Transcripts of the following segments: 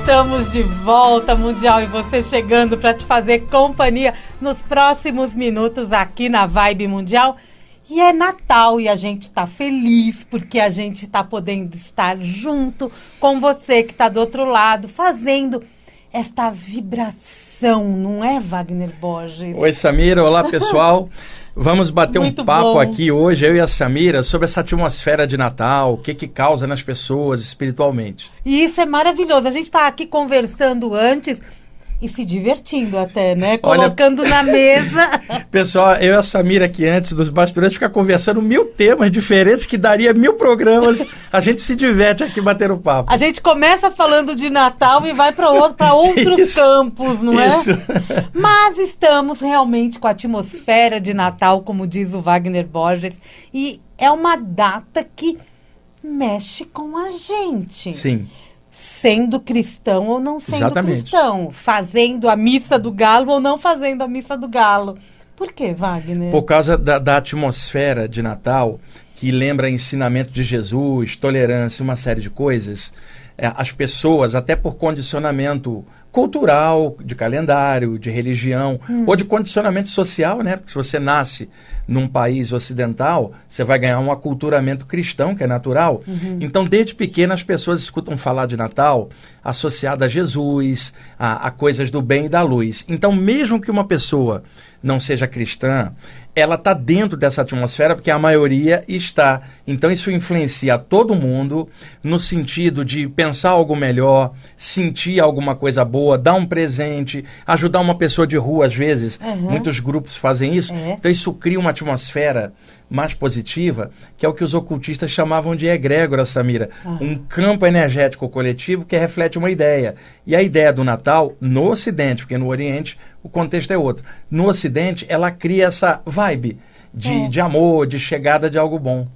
Estamos de volta, Mundial, e você chegando para te fazer companhia nos próximos minutos aqui na Vibe Mundial. E é Natal e a gente está feliz porque a gente está podendo estar junto com você que está do outro lado, fazendo esta vibração, não é, Wagner Borges? Oi, Samira. Olá, pessoal. Vamos bater Muito um papo bom. aqui hoje, eu e a Samira, sobre essa atmosfera de Natal, o que causa nas pessoas espiritualmente. E isso é maravilhoso. A gente está aqui conversando antes e se divertindo até, né? Colocando na mesa. Pessoal, eu e a Samira aqui antes dos bastidores ficar conversando 1000 temas diferentes que daria 1000 programas. A gente se diverte aqui batendo papo. A gente começa falando de Natal e vai para outros Isso, campos, não é? isso. Mas estamos realmente com a atmosfera de Natal, como diz o Wagner Borges, e é uma data que mexe com a gente. Sim. Sendo cristão ou não sendo Exatamente. cristão, fazendo a missa do galo ou não fazendo a missa do galo. Por que, Wagner? Por causa da atmosfera de Natal, que lembra ensinamento de Jesus, tolerância, uma série de coisas, as pessoas, até por condicionamento cultural, de calendário, de religião, ou de condicionamento social, né? Porque se você nasce num país ocidental, você vai ganhar um aculturamento cristão, que é natural. Então, desde pequena, as pessoas escutam falar de Natal associado a Jesus, a coisas do bem e da luz. Então, mesmo que uma pessoa não seja cristã, ela está dentro dessa atmosfera porque a maioria está. Então isso influencia todo mundo no sentido de pensar algo melhor, sentir alguma coisa boa, dar um presente, ajudar uma pessoa de rua às vezes. Muitos grupos fazem isso. Então isso cria uma atmosfera mais positiva, que é o que os ocultistas chamavam de egrégora, Samira. Um campo energético coletivo que reflete uma ideia. E a ideia do Natal, no Ocidente, porque no Oriente o contexto é outro. No Ocidente, ela cria essa vibe de amor, de chegada de algo bom.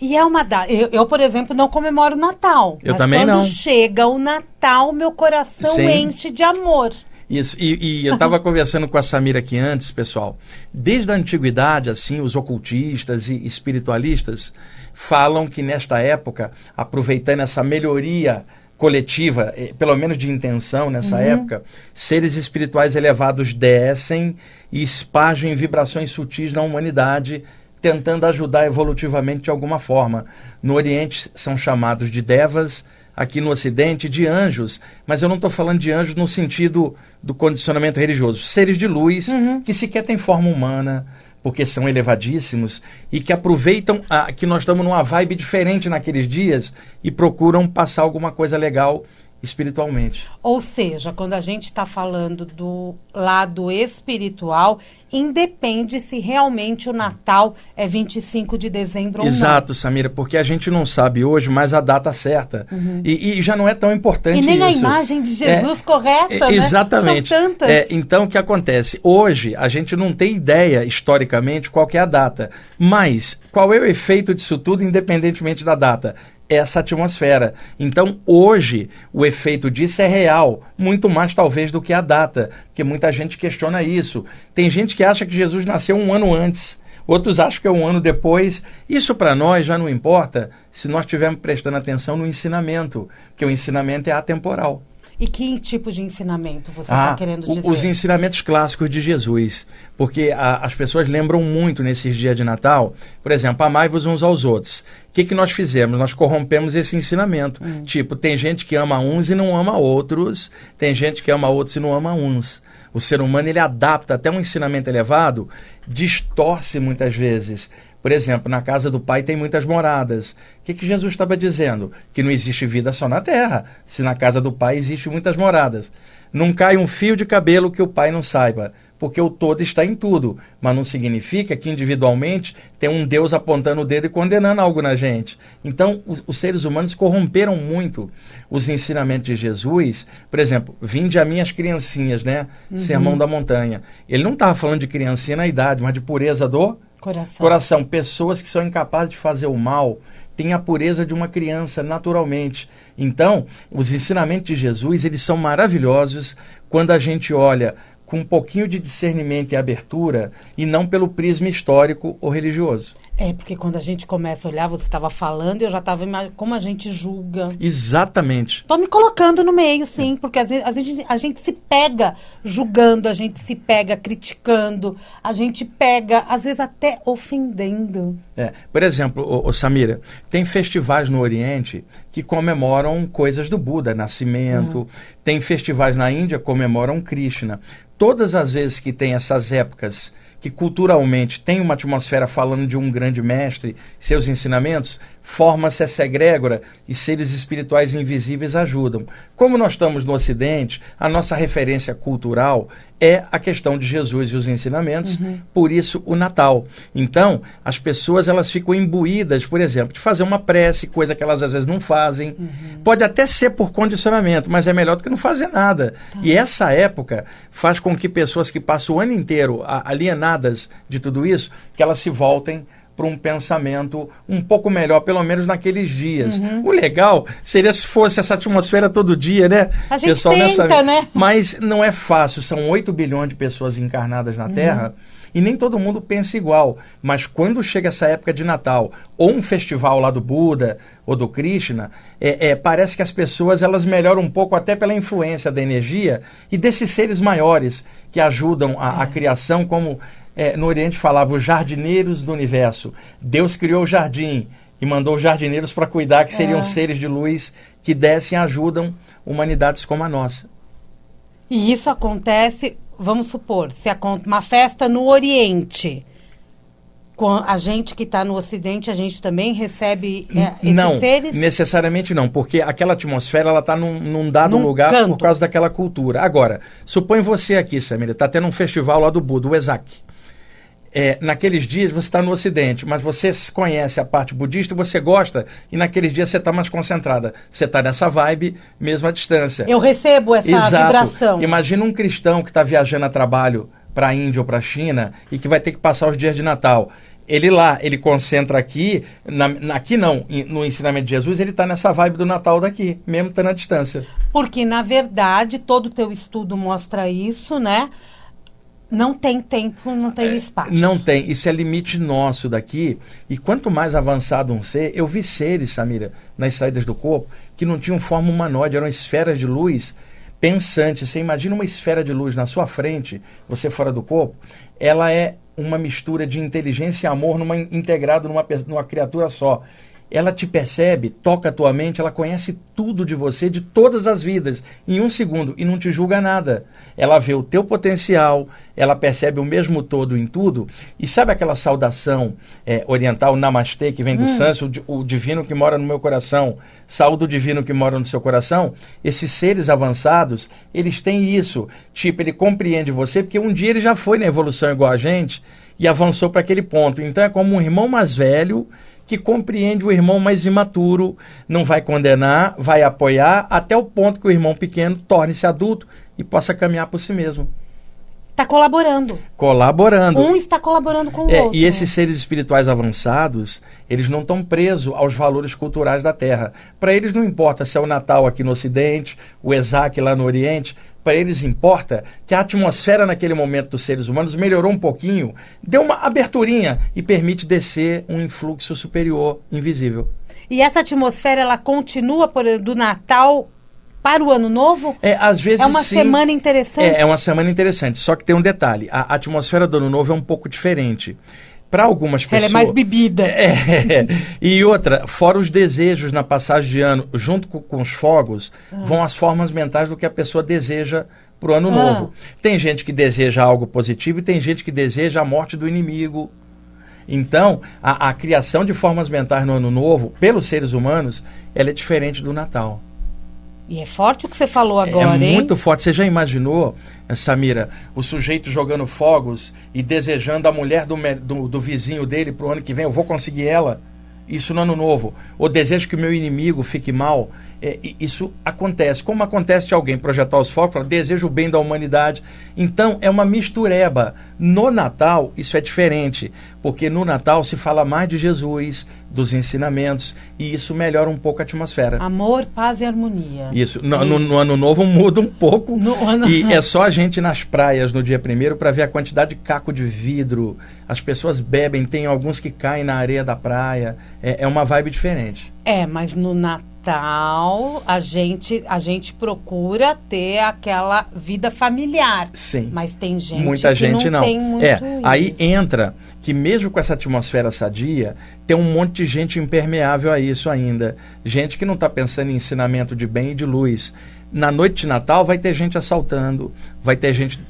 E é uma data. Eu, por exemplo, não comemoro o Natal. Eu mas também não. quando chega o Natal, meu coração Sim. enche de amor. Isso, e eu estava conversando com a Samira aqui antes, pessoal. Desde a antiguidade, assim, os ocultistas e espiritualistas falam que nesta época, aproveitando essa melhoria coletiva, pelo menos de intenção nessa época, seres espirituais elevados descem e espargem vibrações sutis na humanidade, tentando ajudar evolutivamente de alguma forma. No Oriente são chamados de devas, aqui no Ocidente de anjos, mas eu não estou falando de anjos no sentido do condicionamento religioso. Seres de luz que sequer têm forma humana, porque são elevadíssimos e que aproveitam que nós estamos numa vibe diferente naqueles dias e procuram passar alguma coisa legal espiritualmente. Ou seja, quando a gente está falando do lado espiritual, independe se realmente o Natal é 25 de dezembro ou não. Exato, Samira, porque a gente não sabe hoje mais a data certa. E já não é tão importante isso. E nem a imagem de Jesus correta, né? Exatamente. São tantas. Então, o que acontece? Hoje, a gente não tem ideia, historicamente, qual que é a data. Mas, qual é o efeito disso tudo, independentemente da data? Essa atmosfera. Então, hoje, o efeito disso é real, muito mais talvez do que a data, porque muita gente questiona isso. Tem gente que acha que Jesus nasceu um ano antes, outros acham que é um ano depois. Isso para nós já não importa se nós estivermos prestando atenção no ensinamento, porque o ensinamento é atemporal. E que tipo de ensinamento você está querendo dizer? Os ensinamentos clássicos de Jesus. Porque as pessoas lembram muito nesses dias de Natal, por exemplo, amai-vos uns aos outros. O que nós fizemos? Nós corrompemos esse ensinamento. Tipo, tem gente que ama uns e não ama outros, tem gente que ama outros e não ama uns. O ser humano, ele adapta até um ensinamento elevado, distorce muitas vezes. Por exemplo, na casa do Pai tem muitas moradas. O que Jesus estava dizendo? Que não existe vida só na terra, se na casa do Pai existem muitas moradas. Não cai um fio de cabelo que o Pai não saiba, porque o todo está em tudo. Mas não significa que individualmente tem um Deus apontando o dedo e condenando algo na gente. Então, os seres humanos corromperam muito os ensinamentos de Jesus. Por exemplo, vinde a mim as criancinhas, né? Sermão da Montanha. Ele não estava falando de criancinha na idade, mas de pureza do coração. Pessoas que são incapazes de fazer o mal têm a pureza de uma criança naturalmente. Então, os ensinamentos de Jesus, eles são maravilhosos quando a gente olha com um pouquinho de discernimento e abertura e não pelo prisma histórico ou religioso. É, porque quando a gente começa a olhar, você estava falando, eu já estava imaginando como a gente julga. Exatamente. Tô me colocando no meio, sim, porque às vezes a gente se pega julgando, a gente se pega criticando, a gente pega, às vezes, até ofendendo. Por exemplo, Samira, tem festivais no Oriente que comemoram coisas do Buda, nascimento. Tem festivais na Índia que comemoram Krishna. Todas as vezes que tem essas épocas que culturalmente tem uma atmosfera falando de um grande mestre, seus ensinamentos, forma-se essa egrégora e seres espirituais invisíveis ajudam. Como nós estamos no Ocidente, a nossa referência cultural é a questão de Jesus e os ensinamentos, por isso o Natal. Então, as pessoas elas ficam imbuídas, por exemplo, de fazer uma prece, coisa que elas às vezes não fazem. Pode até ser por condicionamento, mas é melhor do que não fazer nada. E essa época faz com que pessoas que passam o ano inteiro alienadas de tudo isso, que elas se voltem para um pensamento um pouco melhor, pelo menos naqueles dias. O legal seria se fosse essa atmosfera todo dia, né? A gente tenta, né? Mas não é fácil, são 8 bilhões de pessoas encarnadas na Terra e nem todo mundo pensa igual. Mas quando chega essa época de Natal, ou um festival lá do Buda ou do Krishna, parece que as pessoas elas melhoram um pouco até pela influência da energia e desses seres maiores que ajudam a criação, como no Oriente falava os jardineiros do universo. Deus criou o jardim e mandou os jardineiros para cuidar, que seriam seres de luz que descem e ajudam humanidades como a nossa. E isso acontece, vamos supor, se uma festa no Oriente, com a gente que está no Ocidente, a gente também recebe esses seres? Não, necessariamente não, porque aquela atmosfera ela está num dado lugar canto. Por causa daquela cultura. Agora, supõe você aqui, Samira, está tendo um festival lá do Buda, o Wesak. Naqueles dias você está no Ocidente, mas você conhece a parte budista, você gosta, e naqueles dias você está mais concentrada. Você está nessa vibe mesmo à distância. Eu recebo essa vibração. Imagina um cristão que está viajando a trabalho para a Índia ou para a China e que vai ter que passar os dias de Natal. Ele concentra aqui, aqui não, no ensinamento de Jesus, ele está nessa vibe do Natal daqui, mesmo estando à distância. Porque, na verdade, todo o teu estudo mostra isso, né? Não tem tempo, não tem espaço. Não tem, isso é limite nosso daqui. E quanto mais avançado um ser, eu vi seres, Samira, nas saídas do corpo, que não tinham forma humanoide, eram esferas de luz pensantes. Você imagina uma esfera de luz na sua frente, você fora do corpo, ela é uma mistura de inteligência e amor integrado numa criatura só. Ela te percebe, toca a tua mente, ela conhece tudo de você, de todas as vidas, em um segundo, e não te julga nada. Ela vê o teu potencial, ela percebe o mesmo todo em tudo, e sabe aquela saudação oriental, Namastê, que vem do sânscrito, o divino que mora no meu coração, saúde o divino que mora no seu coração? Esses seres avançados, eles têm isso, tipo, ele compreende você, porque um dia ele já foi na evolução igual a gente, e avançou para aquele ponto. Então é como um irmão mais velho, que compreende o irmão mais imaturo, não vai condenar, vai apoiar, até o ponto que o irmão pequeno torne-se adulto e possa caminhar por si mesmo. Está colaborando. Colaborando. Um está colaborando com o outro. E esses seres espirituais avançados, eles não estão presos aos valores culturais da Terra. Para eles não importa se é o Natal aqui no Ocidente, o Wesak lá no Oriente. Para eles importa que a atmosfera naquele momento dos seres humanos melhorou um pouquinho, deu uma aberturinha e permite descer um influxo superior, invisível. E essa atmosfera, ela continua do Natal para o Ano Novo? Às vezes é uma sim, semana interessante? É uma semana interessante, só que tem um detalhe. A atmosfera do Ano Novo é um pouco diferente. Para algumas pessoas... Ela é mais bebida. E outra, fora os desejos na passagem de ano, junto com os fogos, vão as formas mentais do que a pessoa deseja para o Ano Novo. Tem gente que deseja algo positivo e tem gente que deseja a morte do inimigo. Então, a criação de formas mentais no Ano Novo, pelos seres humanos, ela é diferente do Natal. E é forte o que você falou agora, hein? É muito forte. Você já imaginou, Samira, o sujeito jogando fogos e desejando a mulher do vizinho dele para o ano que vem? Eu vou conseguir ela. Isso no Ano Novo. Ou desejo que o meu inimigo fique mal. Isso acontece. Como acontece de alguém projetar os fogos, falar, desejo o bem da humanidade. Então, é uma mistureba. No Natal, isso é diferente. Porque no Natal se fala mais de Jesus, dos ensinamentos, e isso melhora um pouco a atmosfera. Amor, paz e harmonia. Isso. No Ano Novo muda um pouco. E é só a gente ir nas praias no dia 1º para ver a quantidade de caco de vidro. As pessoas bebem, tem alguns que caem na areia da praia. É uma vibe diferente. Mas no Natal a gente procura ter aquela vida familiar. Sim. Mas tem gente Muita que gente não tem muito aí entra que mesmo com essa atmosfera sadia, tem um monte de gente impermeável a isso ainda. Gente que não está pensando em ensinamento de bem e de luz. Na noite de Natal vai ter gente assaltando, vai ter gente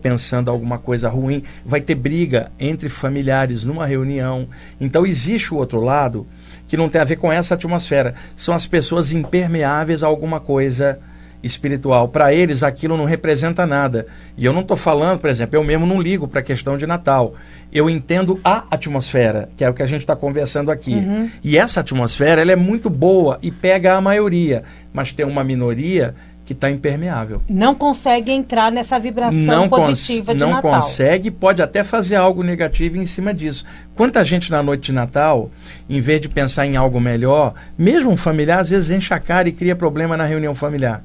pensando alguma coisa ruim, vai ter briga entre familiares numa reunião. Então existe o outro lado que não tem a ver com essa atmosfera. São as pessoas impermeáveis a alguma coisa espiritual. Para eles aquilo não representa nada. E eu não estou falando, por exemplo, eu mesmo não ligo para a questão de Natal. Eu entendo a atmosfera, que é o que a gente está conversando aqui. E essa atmosfera ela é muito boa e pega a maioria, mas tem uma minoria que está impermeável. Não consegue entrar nessa vibração positiva de Natal. Não consegue, pode até fazer algo negativo em cima disso. Quanta gente na noite de Natal, em vez de pensar em algo melhor, mesmo um familiar, às vezes enche a cara e cria problema na reunião familiar.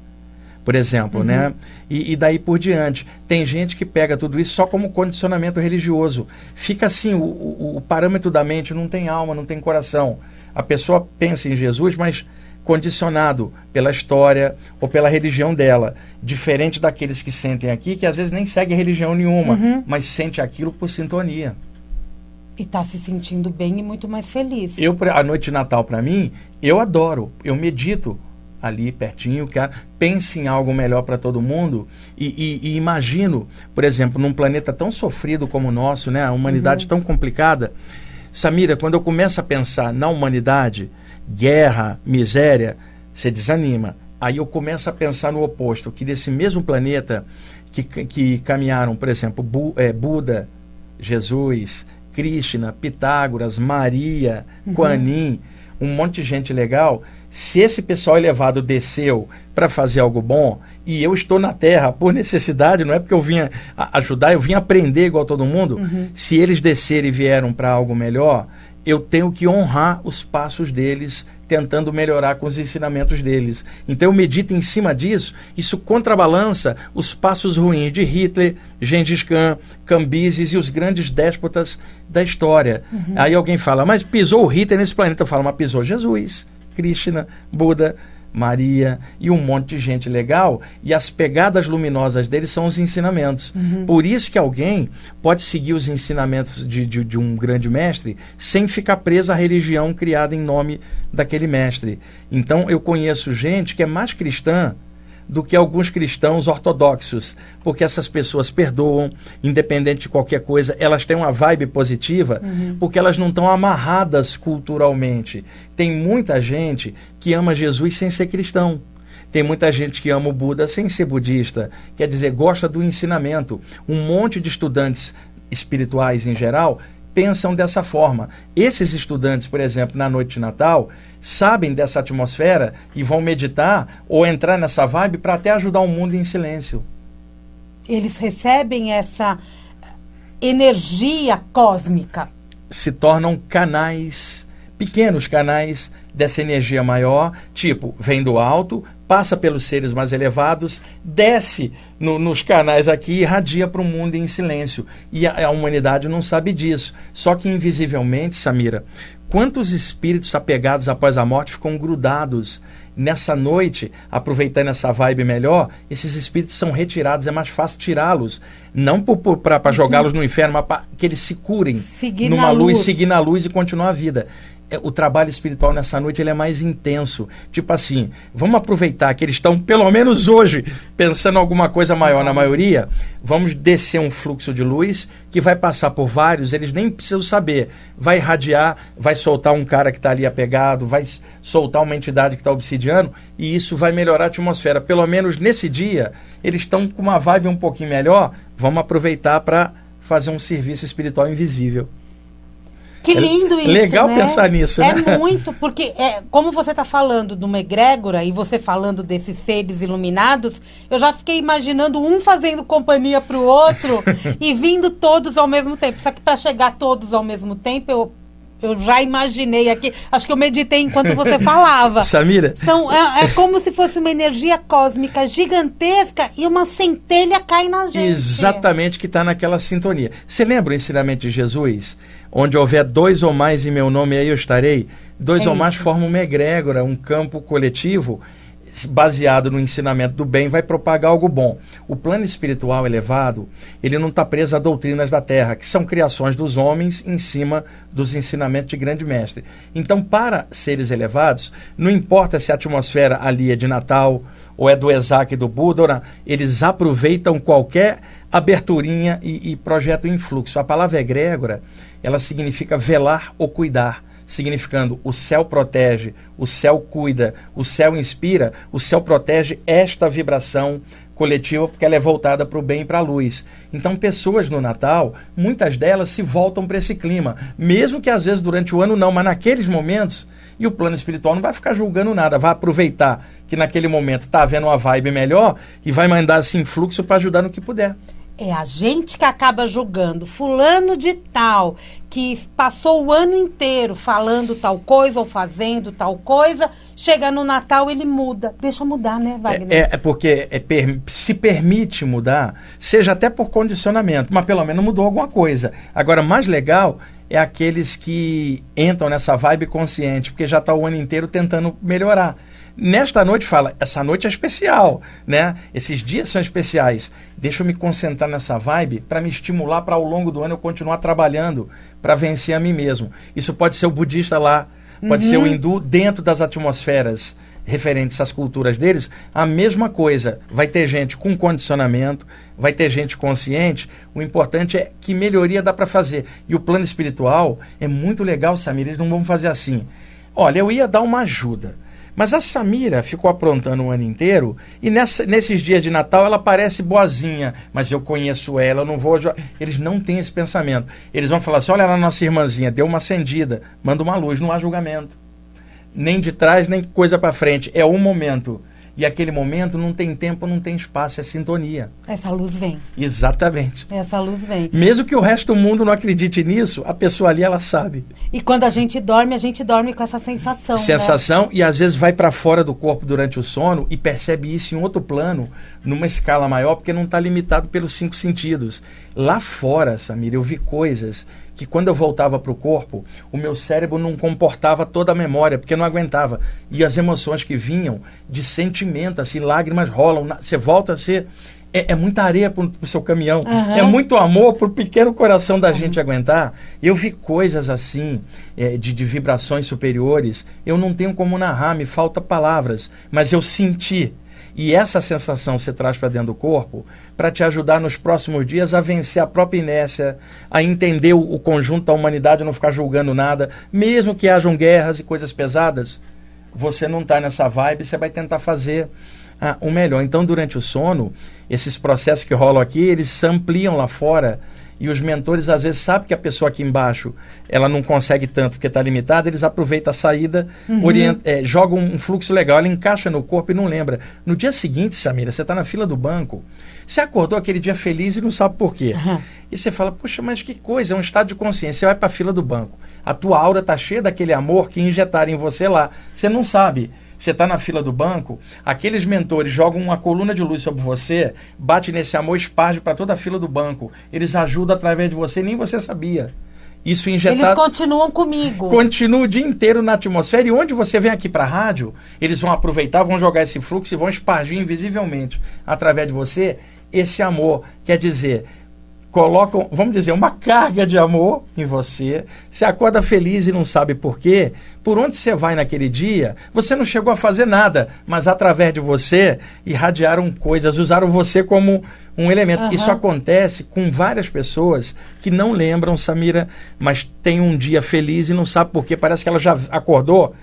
Por exemplo, né? E daí por diante. Tem gente que pega tudo isso só como condicionamento religioso. Fica assim, o parâmetro da mente não tem alma, não tem coração. A pessoa pensa em Jesus, mas condicionado pela história ou pela religião dela. Diferente daqueles que sentem aqui, que às vezes nem seguem religião nenhuma, mas sente aquilo por sintonia. E está se sentindo bem e muito mais feliz. A noite de Natal, para mim, eu adoro. Eu medito ali pertinho, pense em algo melhor para todo mundo e imagino, por exemplo, num planeta tão sofrido como o nosso, né, a humanidade tão complicada. Samira, quando eu começo a pensar na humanidade, guerra, miséria, você desanima. Aí eu começo a pensar no oposto, que desse mesmo planeta que caminharam, por exemplo, Buda, Jesus, Krishna, Pitágoras, Maria, Kuan Yin, um monte de gente legal. Se esse pessoal elevado desceu para fazer algo bom e eu estou na Terra por necessidade, não é porque eu vinha ajudar, eu vim aprender igual todo mundo. Se eles descerem e vieram para algo melhor, eu tenho que honrar os passos deles, tentando melhorar com os ensinamentos deles. Então eu medito em cima disso, isso contrabalança os passos ruins de Hitler, Gengis Khan, Cambises e os grandes déspotas da história. Aí alguém fala, mas pisou o Hitler nesse planeta? Eu falo, mas pisou Jesus, Krishna, Buda, Maria e um monte de gente legal, e as pegadas luminosas deles são os ensinamentos. Por isso que alguém pode seguir os ensinamentos de um grande mestre sem ficar preso à religião criada em nome daquele mestre. Então eu conheço gente que é mais cristã do que alguns cristãos ortodoxos, porque essas pessoas perdoam, independente de qualquer coisa, elas têm uma vibe positiva, porque elas não estão amarradas culturalmente. Tem muita gente que ama Jesus sem ser cristão. Tem muita gente que ama o Buda sem ser budista, quer dizer, gosta do ensinamento. Um monte de estudantes espirituais em geral pensam dessa forma. Esses estudantes, por exemplo, na noite de Natal, sabem dessa atmosfera e vão meditar ou entrar nessa vibe para até ajudar o mundo em silêncio. Eles recebem essa energia cósmica. Se tornam canais, pequenos canais dessa energia maior, tipo, vem do alto, passa pelos seres mais elevados, desce nos canais aqui e irradia para o mundo em silêncio. E a humanidade não sabe disso. Só que invisivelmente, Samira, quantos espíritos apegados após a morte ficam grudados nessa noite, aproveitando essa vibe melhor? Esses espíritos são retirados, é mais fácil tirá-los. Não para jogá-los no inferno, mas para que eles se curem numa luz, seguir na luz e continuar a vida. O trabalho espiritual nessa noite ele é mais intenso. Tipo assim, vamos aproveitar que eles estão, pelo menos hoje, pensando em alguma coisa maior na maioria, vamos descer um fluxo de luz que vai passar por vários, eles nem precisam saber. Vai irradiar, vai soltar um cara que está ali apegado, vai soltar uma entidade que está obsidiando, e isso vai melhorar a atmosfera. Pelo menos nesse dia, eles estão com uma vibe um pouquinho melhor, vamos aproveitar para fazer um serviço espiritual invisível. Que lindo isso, legal, né? Pensar nisso, né? É muito, porque como você está falando de uma egrégora e você falando desses seres iluminados, eu já fiquei imaginando um fazendo companhia para o outro e vindo todos ao mesmo tempo. Só que para chegar todos ao mesmo tempo, eu já imaginei aqui, acho que eu meditei enquanto você falava. Samira? É como se fosse uma energia cósmica gigantesca e uma centelha cai na gente. Exatamente, que está naquela sintonia. Você lembra o ensinamento de Jesus? Onde houver 2 ou mais em meu nome, aí eu estarei. 2 ou mais formam uma egrégora, um campo coletivo, baseado no ensinamento do bem, vai propagar algo bom. O plano espiritual elevado, ele não está preso a doutrinas da terra, que são criações dos homens em cima dos ensinamentos de grande mestre. Então, para seres elevados, não importa se a atmosfera ali é de Natal, ou é do Exac e do Buda, eles aproveitam qualquer aberturinha e projetam em fluxo. A palavra egrégora, ela significa velar ou cuidar, significando o céu protege, o céu cuida, o céu inspira, o céu protege esta vibração coletiva porque ela é voltada para o bem e para a luz. Então pessoas no Natal, muitas delas se voltam para esse clima, mesmo que às vezes durante o ano não, mas naqueles momentos, e o plano espiritual não vai ficar julgando nada, vai aproveitar que naquele momento está havendo uma vibe melhor e vai mandar esse influxo para ajudar no que puder. É a gente que acaba julgando. Fulano de tal, que passou o ano inteiro falando tal coisa ou fazendo tal coisa, chega no Natal ele muda. Deixa mudar, né, Wagner? É porque se permite mudar, seja até por condicionamento, mas pelo menos mudou alguma coisa. Agora, mais legal é aqueles que entram nessa vibe consciente, porque já está o ano inteiro tentando melhorar. Nesta noite fala, essa noite é especial, né? Esses dias são especiais. Deixa eu me concentrar nessa vibe para me estimular para ao longo do ano eu continuar trabalhando para vencer a mim mesmo. Isso pode ser o budista lá, pode ser o hindu dentro das atmosferas referentes às culturas deles, a mesma coisa. Vai ter gente com condicionamento, vai ter gente consciente. O importante é que melhoria dá para fazer. E o plano espiritual é muito legal, Samira, eles não vão fazer assim. Olha, eu ia dar uma ajuda, mas a Samira ficou aprontando o ano inteiro e nesses dias de Natal ela parece boazinha, mas eu conheço ela, eu não vou... Eles não têm esse pensamento. Eles vão falar assim, olha lá, nossa irmãzinha, deu uma acendida, manda uma luz, não há julgamento. Nem de trás, nem coisa para frente. É o momento. E aquele momento não tem tempo, não tem espaço, é sintonia. Essa luz vem. Exatamente. Essa luz vem. Mesmo que o resto do mundo não acredite nisso, a pessoa ali, ela sabe. E quando a gente dorme com essa sensação. Sensação, né? E às vezes vai para fora do corpo durante o sono e percebe isso em outro plano, numa escala maior, porque não está limitado pelos 5 sentidos. Lá fora, Samira, eu vi coisas que quando eu voltava para o corpo, o meu cérebro não comportava toda a memória, porque não aguentava. E as emoções que vinham de sentimento, assim, lágrimas rolam, você volta a ser... É muita areia para o seu caminhão, é muito amor para o pequeno coração da gente aguentar. Eu vi coisas assim, de vibrações superiores, eu não tenho como narrar, me falta palavras, mas eu senti. E essa sensação você traz para dentro do corpo para te ajudar nos próximos dias a vencer a própria inércia, a entender o conjunto da humanidade, não ficar julgando nada, mesmo que hajam guerras e coisas pesadas, você não está nessa vibe, você vai tentar fazer o melhor. Então, durante o sono, esses processos que rolam aqui, eles se ampliam lá fora. E os mentores, às vezes, sabem que a pessoa aqui embaixo, ela não consegue tanto porque está limitada, eles aproveitam a saída, jogam um fluxo legal, ela encaixa no corpo e não lembra. No dia seguinte, Samira, você está na fila do banco, você acordou aquele dia feliz e não sabe por quê. E você fala, poxa, mas que coisa, é um estado de consciência. Você vai para a fila do banco, a tua aura está cheia daquele amor que injetaram em você lá. Você não sabe. Você está na fila do banco, aqueles mentores jogam uma coluna de luz sobre você, bate nesse amor, esparge para toda a fila do banco. Eles ajudam através de você, nem você sabia. Isso injetado... Eles continuam comigo. Continua o dia inteiro na atmosfera. E onde você vem aqui para a rádio, eles vão aproveitar, vão jogar esse fluxo e vão espargir invisivelmente através de você esse amor. Quer dizer... colocam, vamos dizer, uma carga de amor em você, você acorda feliz e não sabe por quê, por onde você vai naquele dia, você não chegou a fazer nada, mas através de você irradiaram coisas, usaram você como um elemento. Isso acontece com várias pessoas que não lembram, Samira, mas tem um dia feliz e não sabe por quê, parece que ela já acordou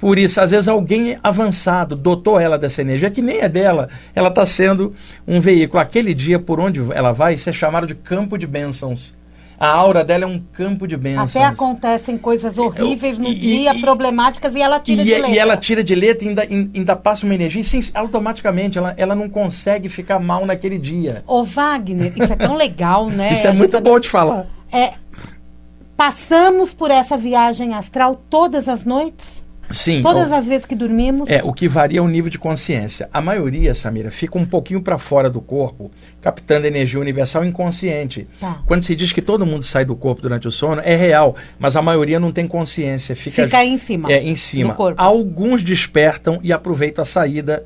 por isso, às vezes alguém avançado dotou ela dessa energia, que nem é dela, ela está sendo um veículo. Aquele dia, por onde ela vai, isso é chamado de campo de bênçãos. A aura dela é um campo de bênçãos. Até acontecem coisas horríveis no dia, problemáticas, e ela tira de letra. E ela tira de letra e ainda passa uma energia, e sim, automaticamente ela não consegue ficar mal naquele dia. Ô Wagner, isso é tão legal, né? Isso é muito bom de falar. passamos por essa viagem astral todas as noites? Sim. Todas as vezes que dormimos? O que varia é o nível de consciência. A maioria, Samira, fica um pouquinho para fora do corpo, captando energia universal inconsciente. Tá. Quando se diz que todo mundo sai do corpo durante o sono, é real, mas a maioria não tem consciência. Fica aí em cima. Em cima. Do corpo. Alguns despertam e aproveitam a saída,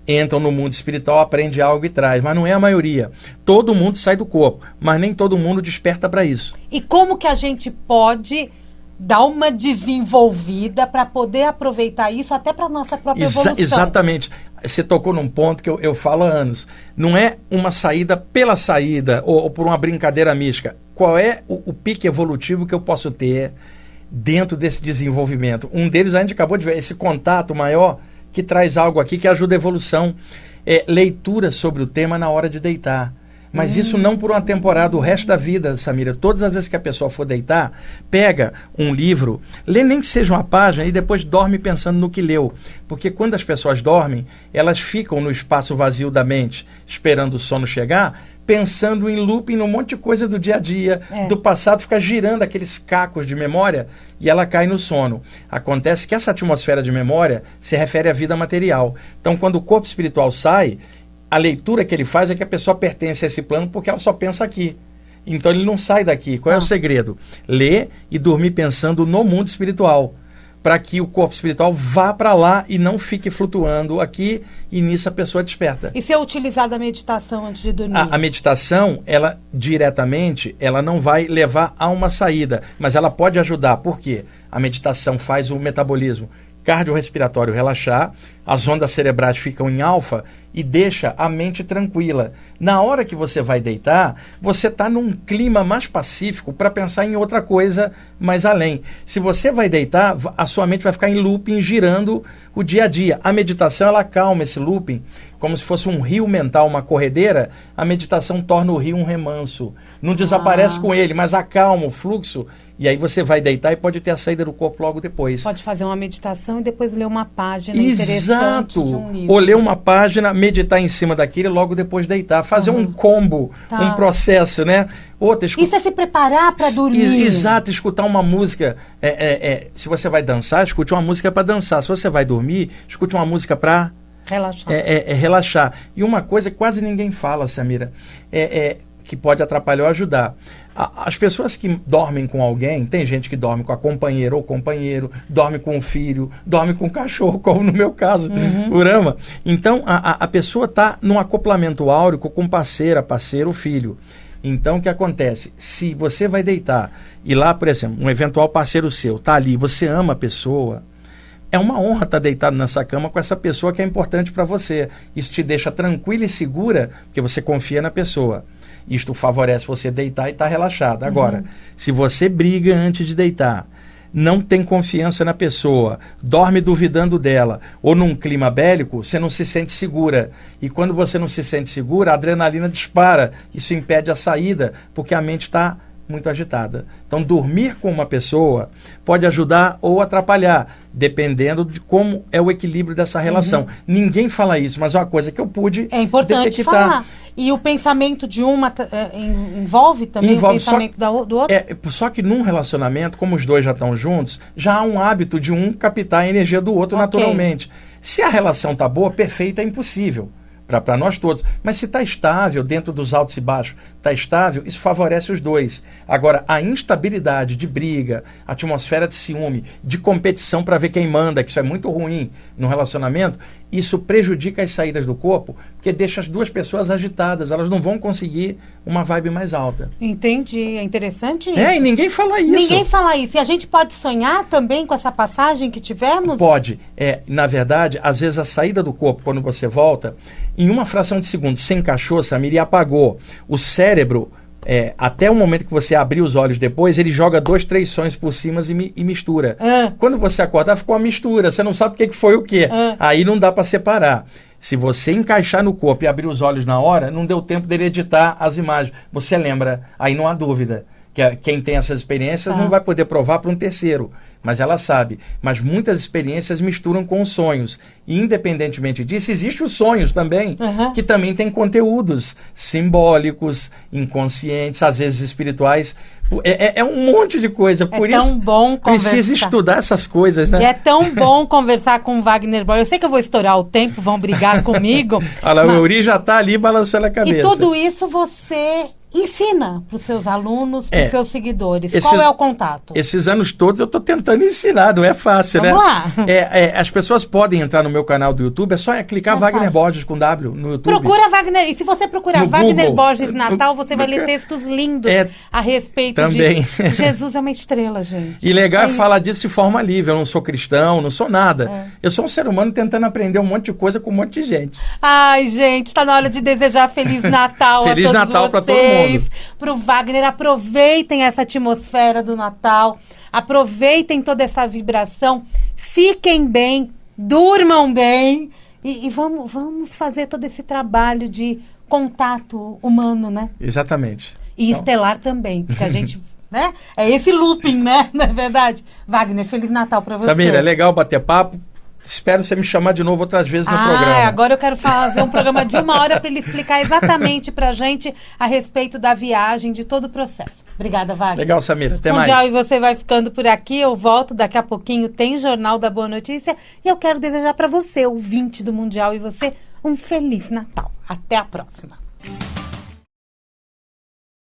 entram no mundo espiritual, aprende algo e traz, mas não é a maioria. Todo mundo sai do corpo, mas nem todo mundo desperta para isso. E como que a gente pode dar uma desenvolvida para poder aproveitar isso até para a nossa própria evolução? Exatamente. Você tocou num ponto que eu falo há anos. Não é uma saída pela saída ou por uma brincadeira mística. Qual é o pique evolutivo que eu posso ter dentro desse desenvolvimento? Um deles a gente acabou de ver, esse contato maior que traz algo aqui que ajuda a evolução. Leitura sobre o tema na hora de deitar. Mas isso não por uma temporada, o resto da vida, Samira. Todas as vezes que a pessoa for deitar, pega um livro, lê nem que seja uma página e depois dorme pensando no que leu. Porque quando as pessoas dormem, elas ficam no espaço vazio da mente, esperando o sono chegar, pensando em looping, num monte de coisa do dia a dia, do passado, fica girando aqueles cacos de memória e ela cai no sono. Acontece que essa atmosfera de memória se refere à vida material. Então, quando o corpo espiritual sai, a leitura que ele faz é que a pessoa pertence a esse plano porque ela só pensa aqui. Então ele não sai daqui. Qual é o segredo? Ler e dormir pensando no mundo espiritual, para que o corpo espiritual vá para lá e não fique flutuando aqui, e nisso a pessoa desperta. E se eu utilizar da meditação antes de dormir? A meditação, ela diretamente, ela não vai levar a uma saída, mas ela pode ajudar. Por quê? A meditação faz o metabolismo cardiorrespiratório relaxar, as ondas cerebrais ficam em alfa e deixa a mente tranquila. Na hora que você vai deitar, você está num clima mais pacífico para pensar em outra coisa mais além. Se você vai deitar, a sua mente vai ficar em looping, girando o dia a dia. A meditação, ela acalma esse looping, como se fosse um rio mental, uma corredeira. A meditação torna o rio um remanso. Não desaparece com ele, mas acalma o fluxo. E aí você vai deitar e pode ter a saída do corpo logo depois. Pode fazer uma meditação e depois ler uma página interessante de um livro. Ou ler uma página, meditar em cima daquilo e logo depois deitar. Fazer um combo, um processo, né? Isso é se preparar para dormir. Exato, escutar uma música. Se você vai dançar, escute uma música para dançar. Se você vai dormir, escute uma música para relaxar. Relaxar. E uma coisa que quase ninguém fala, Samira, que pode atrapalhar ou ajudar. As pessoas que dormem com alguém, tem gente que dorme com a companheira ou companheiro, dorme com o filho, dorme com o cachorro, como no meu caso, Urama. Então, a pessoa está num acoplamento áurico com parceiro, filho. Então, o que acontece? Se você vai deitar e lá, por exemplo, um eventual parceiro seu está ali, você ama a pessoa, é uma honra estar deitado nessa cama com essa pessoa que é importante para você. Isso te deixa tranquila e segura, porque você confia na pessoa. Isto favorece você deitar e estar relaxado. Agora, se você briga antes de deitar, não tem confiança na pessoa, dorme duvidando dela, ou num clima bélico, você não se sente segura. E quando você não se sente segura, a adrenalina dispara. Isso impede a saída, porque a mente está muito agitada. Então, dormir com uma pessoa pode ajudar ou atrapalhar, dependendo de como é o equilíbrio dessa relação. Ninguém fala isso, mas é uma coisa que eu pude detectar. É importante falar. E o pensamento de uma envolve também o pensamento do outro? Só que num relacionamento, como os dois já estão juntos, já há um hábito de um captar a energia do outro naturalmente. Se a relação está boa, perfeita é impossível para nós todos. Mas se está estável, dentro dos altos e baixos, está estável, isso favorece os dois. Agora, a instabilidade de briga, a atmosfera de ciúme, de competição para ver quem manda, que isso é muito ruim no relacionamento, isso prejudica as saídas do corpo, porque deixa as duas pessoas agitadas, elas não vão conseguir uma vibe mais alta. Entendi, é interessante isso. E ninguém fala isso. Ninguém fala isso. E a gente pode sonhar também com essa passagem que tivemos? Pode. Na verdade, às vezes a saída do corpo, quando você volta, em uma fração de segundo, você encaixou, Samir, e apagou. O cérebro, até o momento que você abrir os olhos depois, ele joga 2, 3 sonhos por cima e mistura. Quando você acordar, ficou uma mistura. Você não sabe o que foi o quê. Aí não dá para separar. Se você encaixar no corpo e abrir os olhos na hora, não deu tempo dele editar as imagens. Você lembra, aí não há dúvida. quem tem essas experiências não vai poder provar para um terceiro, mas ela sabe. Mas muitas experiências misturam com os sonhos. E, independentemente disso, existem os sonhos também, que também têm conteúdos simbólicos, inconscientes, às vezes espirituais. É um monte de coisa. Por isso, tão bom conversar. Precisa estudar essas coisas, né? E é tão bom conversar com o Wagner Borges. Eu sei que eu vou estourar o tempo, vão brigar comigo. Olha lá, o Euri já está ali balançando a cabeça. E tudo isso você ensina para os seus alunos, para os seus seguidores. Qual é o contato? Esses anos todos eu estou tentando ensinar, não é fácil, Vamos lá. As pessoas podem entrar no meu canal do YouTube, é só clicar Wagner Borges com W no YouTube. Procura Wagner, e se você procurar no Wagner Google, Borges Natal, você vai ler textos lindos a respeito também. de Jesus é uma estrela, gente. E legal falar disso de forma livre, eu não sou cristão, não sou nada. Eu sou um ser humano tentando aprender um monte de coisa com um monte de gente. Ai, gente, está na hora de desejar Feliz Natal Feliz Natal para todo mundo. Para o Wagner, aproveitem essa atmosfera do Natal, aproveitem toda essa vibração, fiquem bem, durmam bem e vamos fazer todo esse trabalho de contato humano, né? Exatamente. E estelar também, porque a gente, né? É esse looping, né? Não é verdade? Wagner, Feliz Natal para você. Samira, é legal bater papo. Espero você me chamar de novo outras vezes no programa. Agora eu quero fazer um programa de 1 hora para ele explicar exatamente para a gente a respeito da viagem, de todo o processo. Obrigada, Wagner. Legal, Samira. Até mais. Mundial, e você vai ficando por aqui. Eu volto daqui a pouquinho. Tem Jornal da Boa Notícia. E eu quero desejar para você, ouvinte do Mundial, e você, um Feliz Natal. Até a próxima.